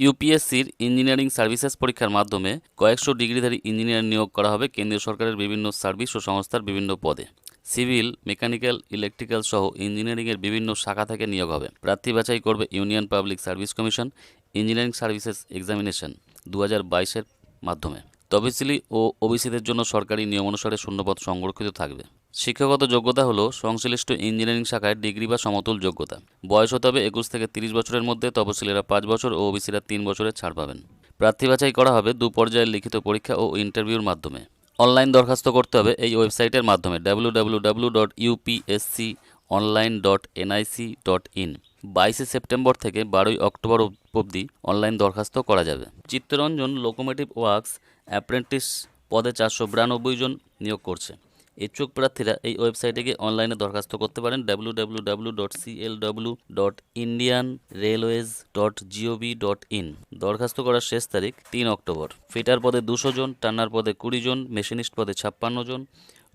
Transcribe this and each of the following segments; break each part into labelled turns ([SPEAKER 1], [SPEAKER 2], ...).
[SPEAKER 1] ইউপিএসসির engineering services পরীক্ষার মাধ্যমে কয়েকশো ডিগ্রিধারী ইঞ্জিনিয়ার নিয়োগ করা হবে কেন্দ্রীয় সরকারের বিভিন্ন সার্ভিস ও সংস্থার বিভিন্ন পদে। সিভিল, মেকানিক্যাল, ইলেকট্রিক্যাল সহ ইঞ্জিনিয়ারিংয়ের বিভিন্ন শাখা থেকে নিয়োগ হবে। প্রার্থী বাছাই করবে union public service commission engineering services examination 2022-এর মাধ্যমে। তফসিলি ও ওবিসিদের জন্য সরকারি নিয়ম অনুসারে শূন্যপদ সংরক্ষিত থাকবে। শিক্ষাগত যোগ্যতা হলো সংশ্লিষ্ট ইঞ্জিনিয়ারিং শাখায় ডিগ্রি বা সমতুল যোগ্যতা। বয়স হতে হবে 21 থেকে 30 বছরের মধ্যে। তফসিলিরা 5 বছর ও ওবিসিরা 3 বছরের ছাড় পাবেন। প্রার্থী বাছাই করা হবে 2 পর্যায়ের লিখিত পরীক্ষা ও ইন্টারভিউর মাধ্যমে। অনলাইন দরখাস্ত করতে হবে এই ওয়েবসাইটের মাধ্যমে www.upsconline.nic.in। 22 সেপ্টেম্বর থেকে 12 অক্টোবর অবধি অনলাইন দরখাস্ত করা যাবে। চিত্তরঞ্জন লোকোমোটিভ ওয়ার্কস অ্যাপ্রেন্টিস পদে 492 জন নিয়োগ করছে। ইচ্ছুক প্রার্থীরা এই ওয়েবসাইটে গিয়ে অনলাইনে দরখাস্ত করতে পারেন www.clw.indianrailways.gov.in। দরখাস্ত করার শেষ তারিখ 3 অক্টোবর। ফিটার পদে 200 জন, টান্নার পদে 20 জন, মেশিনিস্ট পদে 56 জন,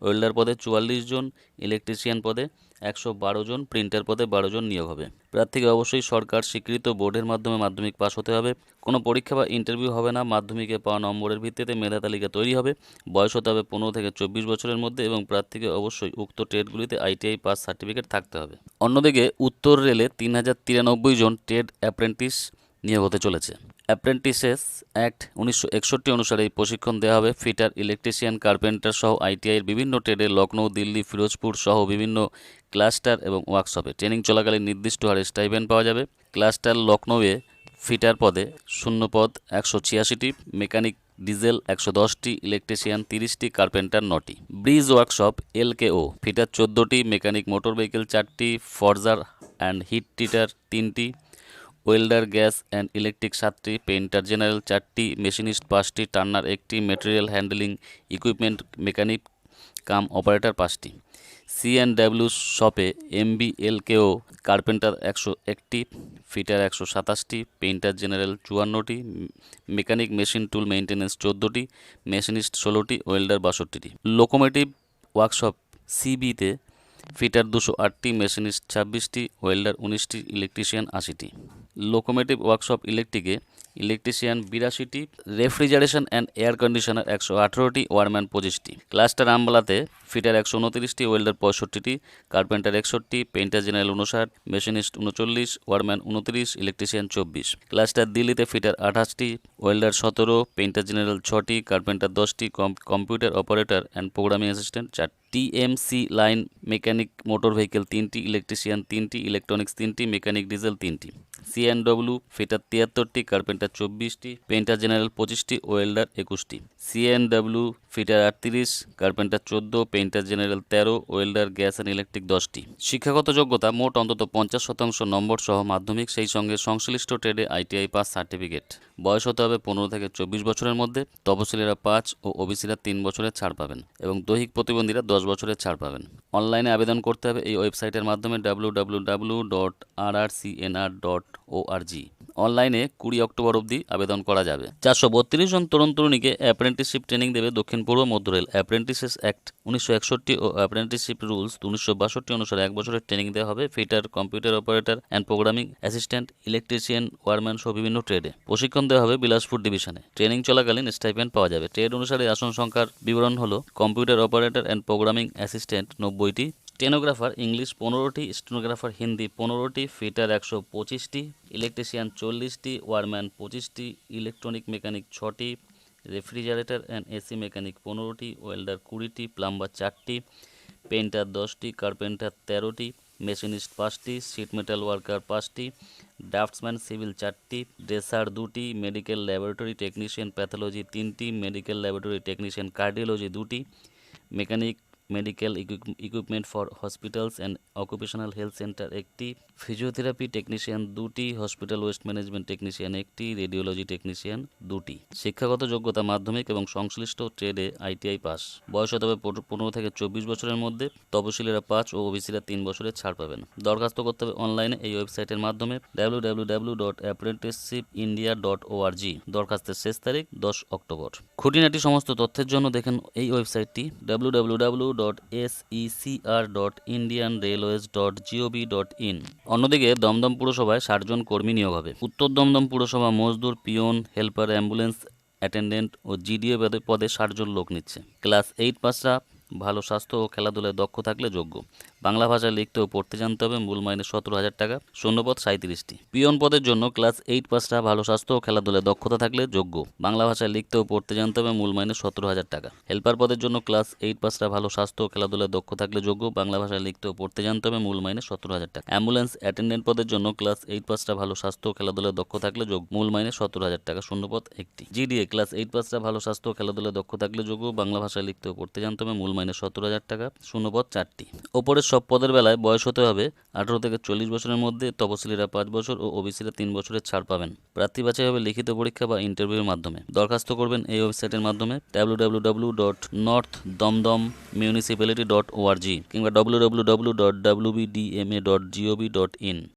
[SPEAKER 1] ওয়েল্ডার পদে 44 জন, ইলেকট্রিশিয়ান পদে 112 জন, প্রিন্টার পদে 12 জন নিয়োগ হবে। প্রার্থীকে অবশ্যই সরকার স্বীকৃত বোর্ডের মাধ্যমে মাধ্যমিক পাস হতে হবে। কোনো পরীক্ষা বা ইন্টারভিউ হবে না। মাধ্যমিকে পাওয়া নম্বরের ভিত্তিতে মেধা তালিকা তৈরি হবে। বয়স হতে হবে 15 থেকে 24 বছরের মধ্যে এবং প্রার্থীকে অবশ্যই উক্ত ট্রেডগুলিতে আইটিআই পাস সার্টিফিকেট থাকতে হবে। অন্যদিকে উত্তর রেলে 3093 জন ট্রেড অ্যাপ্রেন্টিস নিয়োগ হতে চলেছে। অ্যাপ্রেন্টিসেস অ্যাক্ট 1961 অনুসারে এই প্রশিক্ষণ দেওয়া হবে ফিটার, ইলেকট্রিশিয়ান, কার্পেন্টার সহ আইটিআইয়ের বিভিন্ন ট্রেডে লখনৌ, দিল্লি, ফিরোজপুর সহ বিভিন্ন ক্লাস্টার এবং ওয়ার্কশপে। ট্রেনিং চলাকালীন নির্দিষ্ট হারে স্টাইপেন্ড পাওয়া যাবে। ক্লাস্টার লখনৌয়ে ফিটার পদে শূন্য পদ 186টি, মেকানিক ডিজেল 110টি, ইলেকট্রিশিয়ান 30টি, কার্পেন্টার 9টি। ব্রিজ ওয়ার্কশপ এলকেও ফিটার 14টি, মেকানিক মোটর ভেহিকেল 4টি, ফর্জার অ্যান্ড হিট ট্রিটার 3টি, ওয়েল্ডার গ্যাস অ্যান্ড ইলেকট্রিক 7টি, পেইন্টার জেনারেল 4টি, মেশিনিস্ট 5টি, টার্নার 1টি, material handling equipment mechanic cum operator 5টি। সিএনডব্লিউ শপে এমবিএলকেও কার্পেন্টার 101টি, ফিটার 127টি, পেইন্টার জেনারেল 54টি, মেকানিক মেশিন টুল মেইনটেন্যান্স 14টি, মেশিনিস্ট 16টি, ওয়েল্ডার 62টি। লোকোমোটিভ ওয়ার্কশপ সিবিতে ফিটার 208টি, মেশিনিস্ট 26টি, ওয়েল্ডার 19টি, ইলেকট্রিশিয়ান 80টি। লোকোমোটিভ ওয়ার্কশপ ইলেকট্রিকে ইলেকট্রিশিয়ান 82টি, রেফ্রিজারেশন অ্যান্ড এয়ার কন্ডিশনার 118টি, ওয়ারম্যান 25টি। ক্লাস্টার আম্বালাতে ফিটার 129টি, ওয়েল্ডার 65টি, কার্পেন্টার 61টি, painter general 59, machinist 39, wireman 29, electrician 24। Cluster দিল্লিতে ফিটার 28টি, ওয়েল্ডার 17, পেইন্টার জেনারেল 6টি, কার্পেন্টার 10টি, computer operator and programming assistant 4টি। TMC line mechanic motor vehicle 3টি, ইলেকট্রিশিয়ান 3টি, ইলেকট্রনিক্স 3টি, মেকানিক ডিজেল 3টি। সিএনডব্লিউ ফিটার 73টি, কার্পেন্টার 24টি, পেইন্টার জেনারেল 25টি, ওয়েল্ডার 21টি। CNW fitter 38, carpenter 14, painter general 13, welder gas and electric 10টি। শিক্ষাগত যোগ্যতা মোট অন্তত 50% নম্বর সহ মাধ্যমিক, সেই সঙ্গে সংশ্লিষ্ট ট্রেডে আইটিআই পাস সার্টিফিকেট। বয়স হতে হবে 15 থেকে 24 বছরের মধ্যে। তপশিলীরা 5 ও ওবিসিরা 3 বছরের ছাড় পাবেন এবং দৈহিক প্রতিবন্ধীরা 10 বছরের ছাড় পাবেন। অনলাইনে আবেদন করতে হবে এই ওয়েবসাইটের মাধ্যমে www.rrcnr.org। অনলাইনে 20 অক্টোবর অবধি আবেদন করা যাবে। 432 জন তরুণ তরুণীকে অ্যাপ্রেন্টিসশিপ ট্রেনিং দেবে দক্ষিণ পূর্ব মধ্য রেল। অ্যাপ্রেন্টিসেস অ্যাক্ট 1961 ও অ্যাপ্রেন্টিসশিপ রুলস 1962 অনুসারে 1 বছরের ট্রেনিং দেওয়া হবে fitter, computer operator and programming assistant, electrician, wireman সহ বিভিন্ন ট্রেডে। প্রশিক্ষণ দেওয়া হবে বিলাসপুর ডিভিশনে। ট্রেনিং চলাকালীন স্টাইপেন্ড পাওয়া যাবে। ট্রেড অনুসারে আসন সংখ্যার বিবরণ হলো computer operator and programming assistant 90টি, স্টেনোগ্রাফার ইংলিশ 15টি, স্টেনোগ্রাফার হিন্দি 15টি, ফিটার 125টি, ইলেকট্রিশিয়ান 40টি, ওয়ারম্যান 25টি, ইলেকট্রনিক মেকানিক 6টি, রেফ্রিজারেটর অ্যান্ড এসি মেকানিক 15টি, ওয়েল্ডার 20টি, প্লাম্বার 4টি, পেইন্টার 10টি, কার্পেন্টার 13টি, মেশিনিস্ট 5টি, শিট মেটাল ওয়ার্কার 5টি, ড্রাফটসম্যান সিভিল 4টি, ড্রেসার 2টি, মেডিকেল ল্যাবরেটরি টেকনিশিয়ান প্যাথোলজি 3টি, মেডিকেল ল্যাবরেটরি টেকনিশিয়ান কার্ডিওলজি 2টি, mechanic medical equipment for hospitals and occupational health centre 1টি, ফিজিওথেরাপি টেকনিশিয়ান 2টি, হসপিটাল ওয়েস্ট ম্যানেজমেন্ট টেকনিশিয়ান 1টি, রেডিওলজি টেকনিশিয়ান 2টি। শিক্ষাগত যোগ্যতা মাধ্যমিক এবং সংশ্লিষ্ট ট্রেডে আইটিআই পাস। বয়স হতে হবে 15 থেকে 24 বছরের মধ্যে। তপশিলীরা 5 ও ওবিসিরা 3 বছরের ছাড় পাবেন। দরখাস্ত করতে হবে অনলাইনে এই ওয়েবসাইটের মাধ্যমে www.apprenticeshipindia.org। দরখাস্তের শেষ তারিখ 10 অক্টোবর। খুঁটিনাটি সমস্ত তথ্যের জন্য দেখেন এই ওয়েবসাইটটি www.apprenticeshipindia.org। www.secr.indianrailways.gov.in। অন্যদিকে দমদম পুরসভায় 60 জন কর্মী নিয়োগ হবে। উত্তর দমদম পুরসভা মজদুর, পিয়ন, হেল্পার, অ্যাম্বুলেন্স অ্যাটেন্ডেন্ট ও জিডিএ পদে 60 জন লোক নিচ্ছে। ক্লাস 8 পাসরা ভালো স্বাস্থ্য ও খেলাধুলায় দক্ষ থাকলে যোগ্য। বাংলা ভাষায় লিখতে ও পড়তে জানতে হবে। মূল মাইনে 17,000 টাকা। শূন্যপদ 37টি। পিয়ন পদের জন্য ক্লাস 8 পাসরা ভালো স্বাস্থ্য ও খেলাধুলায় দক্ষতা থাকলে যোগ্য। বাংলা ভাষায় লিখতে ও পড়তে জানতে হবে। মূল মাইনে 17,000 টাকা। হেল্পার পদের জন্য ক্লাস 8 পাসরা ভালো স্বাস্থ্য ও খেলাধুলায় দক্ষ থাকলে যোগ্য। বাংলা ভাষায় লিখতে ও পড়তে জানতে হবে। মূল মাইনে 17,000 টাকা। অ্যাম্বুলেন্স অ্যাটেন্ডেন্ট পদের জন্য ক্লাস 8 পাসরা ভালো স্বাস্থ্য ও খেলাধুলায় দক্ষ থাকলে যোগ্য। মূল মাইনে 17,000 টাকা। শূন্যপদ 1টি। জিডিএ ক্লাস 8 পাসরা ভালো স্বাস্থ্য ও খেলাধুলায় দক্ষ থাকলে যোগ্য। বাংলা ভাষায় লিখতে ও পড়তে জানতে হবে। মূল মাইনে 17,000 টাকা। শূন্যপদ 4টি। ওপরের সব পদের বেলায় বয়স হতে হবে 18 থেকে 40 বছরের মধ্যে। তপশিলীরা 5 বছর ও ওবিসিরা 3 বছরের ছাড় পাবেন। প্রার্থী বাছাই হবে লিখিত পরীক্ষা বা ইন্টারভিউর মাধ্যমে। দরখাস্ত করবেন এই ওয়েবসাইটের মাধ্যমে www.northdomdommunicipality.org কিংবা www.wbdma.gov.in।